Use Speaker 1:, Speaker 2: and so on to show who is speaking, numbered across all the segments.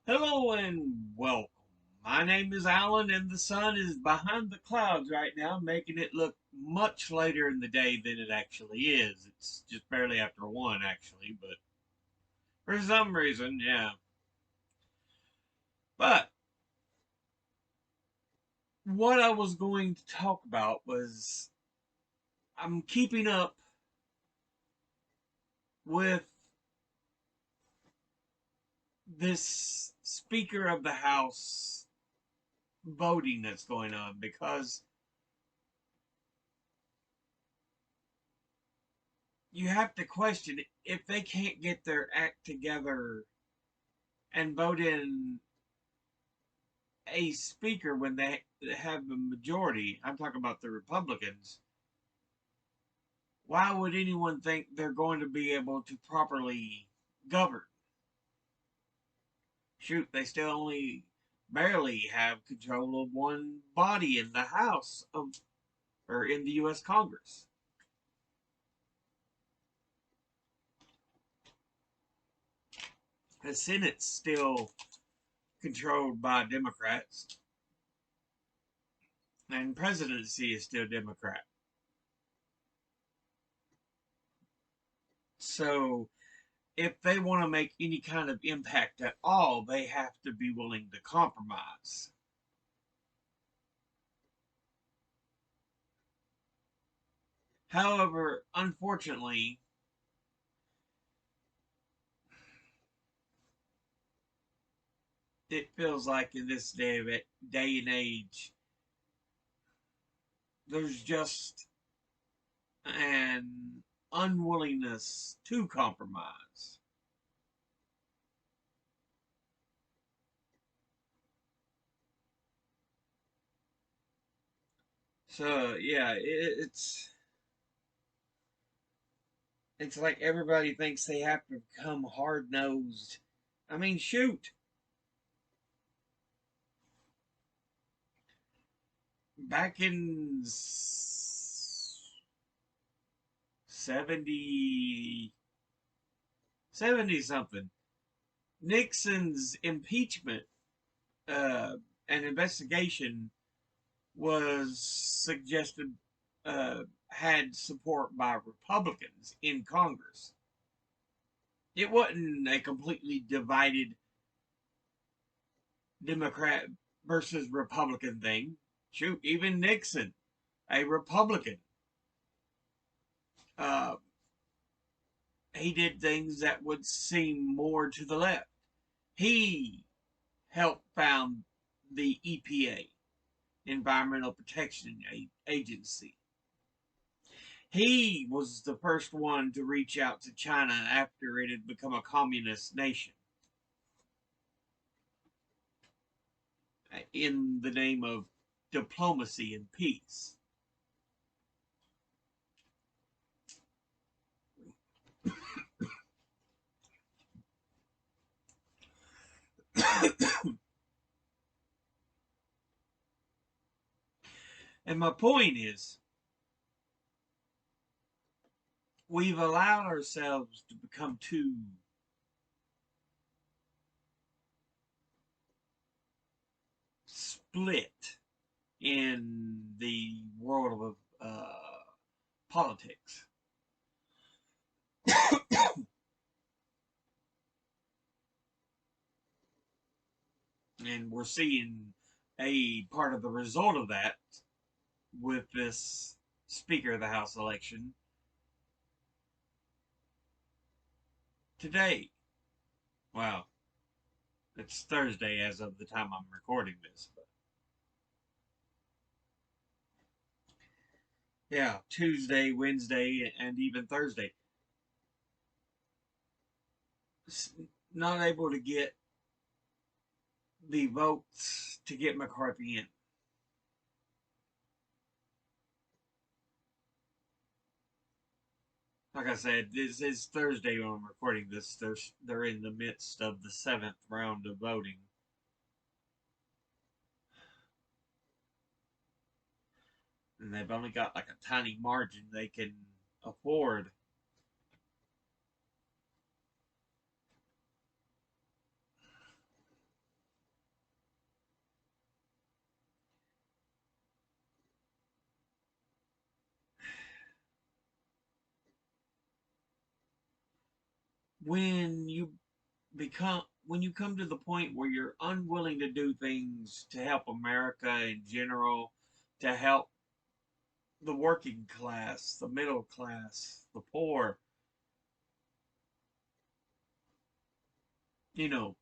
Speaker 1: Hello and welcome. My name is Alan, and the sun is behind the clouds right now, making it look much later in the day than it actually is. It's just barely after 1, actually, but for some reason, yeah. But what I was going to talk about was I'm keeping up with this Speaker of the House voting that's going on because you have to question if they can't get their act together and vote in a speaker when they have a majority. I'm talking about the Republicans. Why would anyone think they're going to be able to properly govern? Shoot, they still only barely have control of one body in the House of or in the U.S. Congress. The Senate's still controlled by Democrats, and presidency is still Democrat. So if they want to make any kind of impact at all, they have to be willing to compromise. However, unfortunately, it feels like in this day and age, there's just an unwillingness to compromise. So yeah, it's like everybody thinks they have to become hard nosed. I mean, shoot, back in 70 something, Nixon's impeachment, an investigation was suggested, had support by Republicans in Congress. It wasn't a completely divided Democrat versus Republican thing. Shoot, even Nixon, a Republican, uh, he did things that would seem more to the left. He helped found the EPA, Environmental Protection Agency. He was the first one to reach out to China after it had become a communist nation in the name of diplomacy and peace. And my point is, we've allowed ourselves to become too split in the world of politics. And we're seeing a part of the result of that with this Speaker of the House election today. Wow, it's Thursday as of the time I'm recording this. But yeah, Tuesday, Wednesday, and even Thursday. Not able to get the votes to get McCarthy in. Like I said, this is Thursday when I'm recording this. They're in the midst of the seventh round of voting. And they've only got like a tiny margin they can afford. when you come to the point where you're unwilling to do things to help America in general, to help the working class, the middle class, the poor, you know,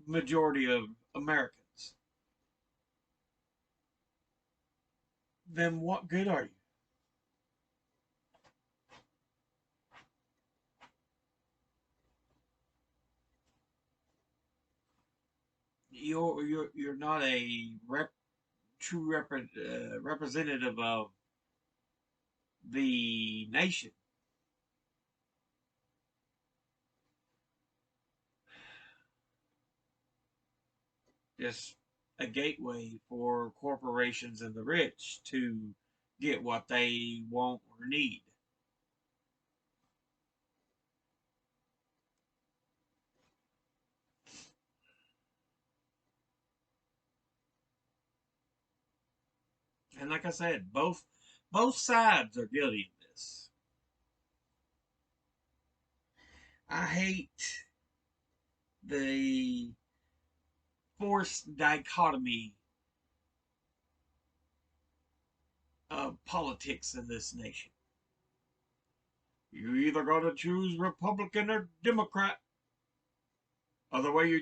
Speaker 1: majority of Americans, then what good are you? You're not a true representative of the nation. Just a gateway for corporations and the rich to get what they want or need. And like I said, both sides are guilty of this. I hate the forced dichotomy of politics in this nation. You either got to choose Republican or Democrat. Otherwise, you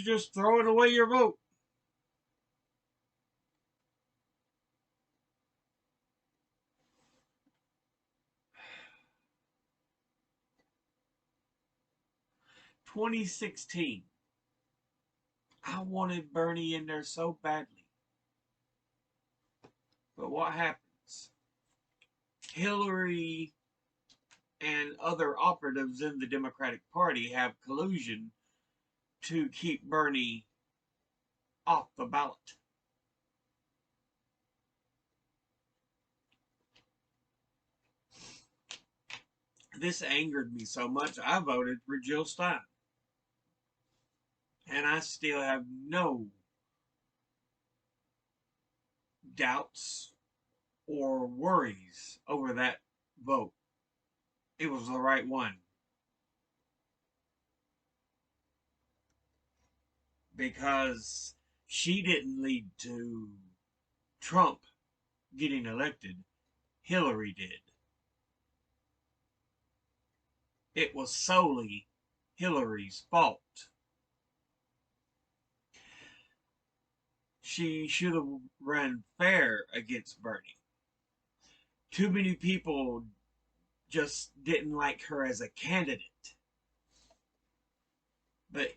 Speaker 1: just throwing away your vote. 2016, I wanted Bernie in there so badly. But what happens? Hillary and other operatives in the Democratic Party have collusion to keep Bernie off the ballot. This angered me so much, I voted for Jill Stein. And I still have no doubts or worries over that vote. It was the right one because she didn't lead to Trump getting elected. Hillary did. It was solely Hillary's fault. She should have run fair against Bernie. Too many people just didn't like her as a candidate. But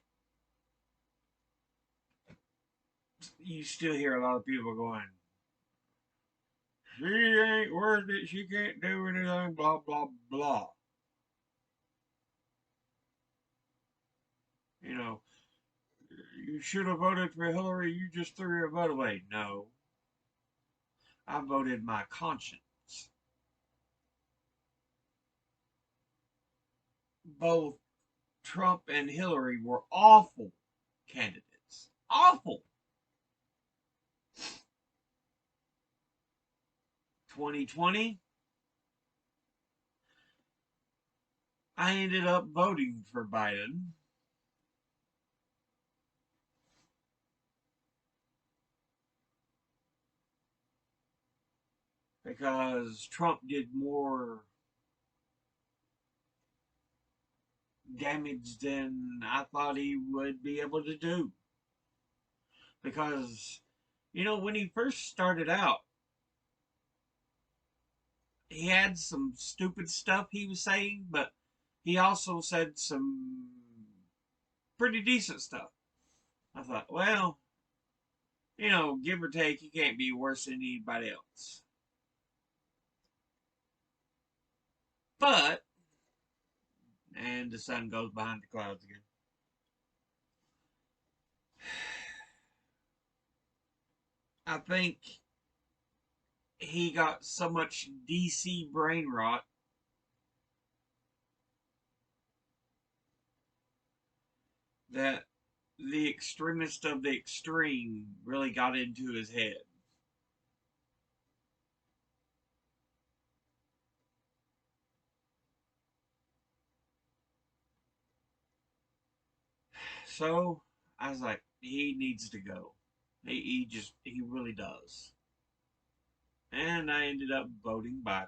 Speaker 1: you still hear a lot of people going, she ain't worth it, she can't do anything, blah, blah, blah. You know, you should have voted for Hillary, you just threw your vote away. No, I voted my conscience. Both Trump and Hillary were awful candidates. Awful. 2020, I ended up voting for Biden because Trump did more damage than I thought he would be able to do. Because, when he first started out, he had some stupid stuff he was saying, but he also said some pretty decent stuff. I thought, well, give or take, he can't be worse than anybody else. But, and the sun goes behind the clouds again. I think he got so much DC brain rot that the extremist of the extreme really got into his head. So I was like, he needs to go. He really does. And I ended up voting Biden.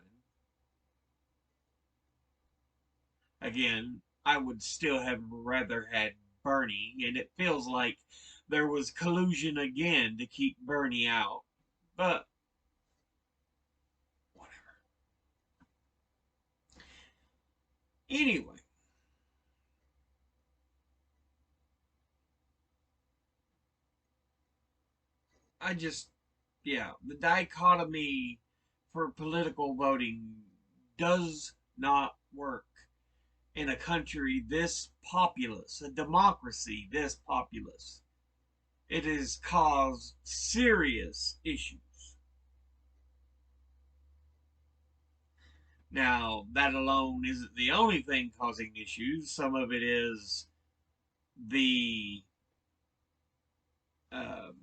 Speaker 1: Again, I would still have rather had Bernie, and it feels like there was collusion again to keep Bernie out. But whatever. Anyway, I just, yeah, the dichotomy for political voting does not work in a country this populous, a democracy this populous. It has caused serious issues. Now, that alone isn't the only thing causing issues. Some of it is the um,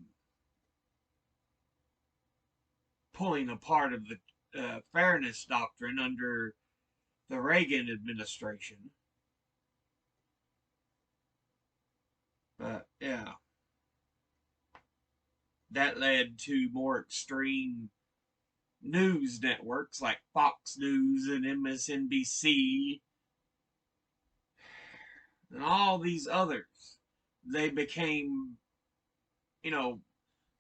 Speaker 1: pulling apart of the fairness doctrine under the Reagan administration. But yeah, that led to more extreme news networks like Fox News and MSNBC and all these others. They became, you know,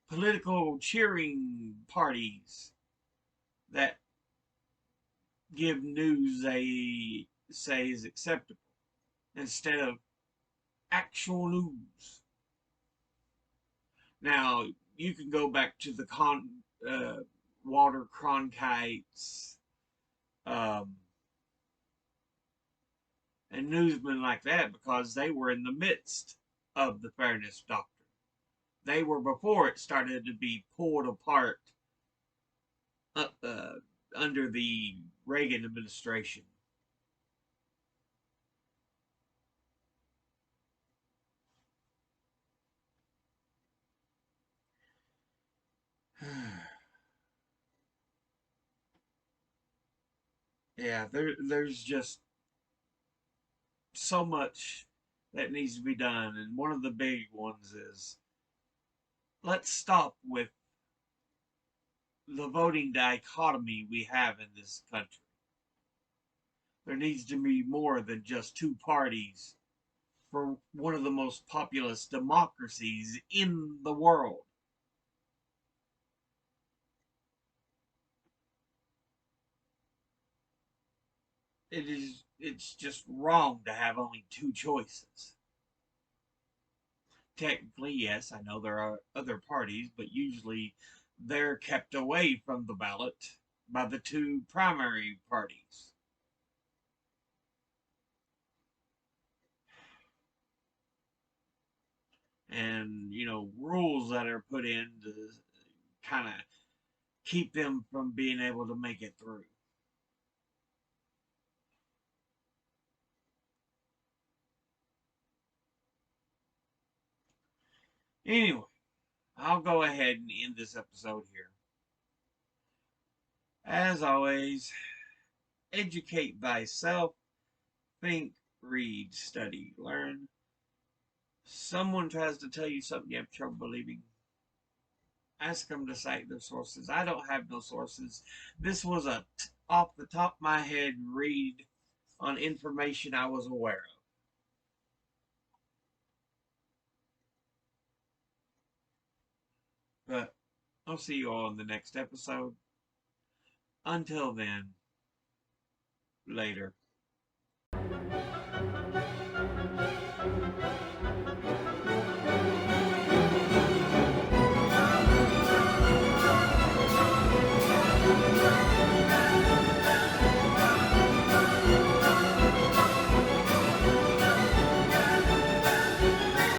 Speaker 1: political cheering parties that give news they say is acceptable instead of actual news. Now, you can go back to the Walter Cronkite's um, and newsmen like that because they were in the midst of the fairness doctrine. They were before it started to be pulled apart uh, uh, under the Reagan administration. Yeah, there's just so much that needs to be done, and one of the big ones is let's stop with the voting dichotomy we have in this country. There needs to be more than just two parties for one of the most populous democracies in the world. It's just wrong to have only two choices. Technically, yes, I know there are other parties, but usually they're kept away from the ballot by the two primary parties. And, rules that are put in to kind of keep them from being able to make it through. Anyway, I'll go ahead and end this episode here. As always, educate thyself, think, read, study, learn. Someone tries to tell you something you have trouble believing, ask them to cite their sources. I don't have no sources. This was a off the top of my head read on information I was aware of. But I'll see you all in the next episode. Until then, later.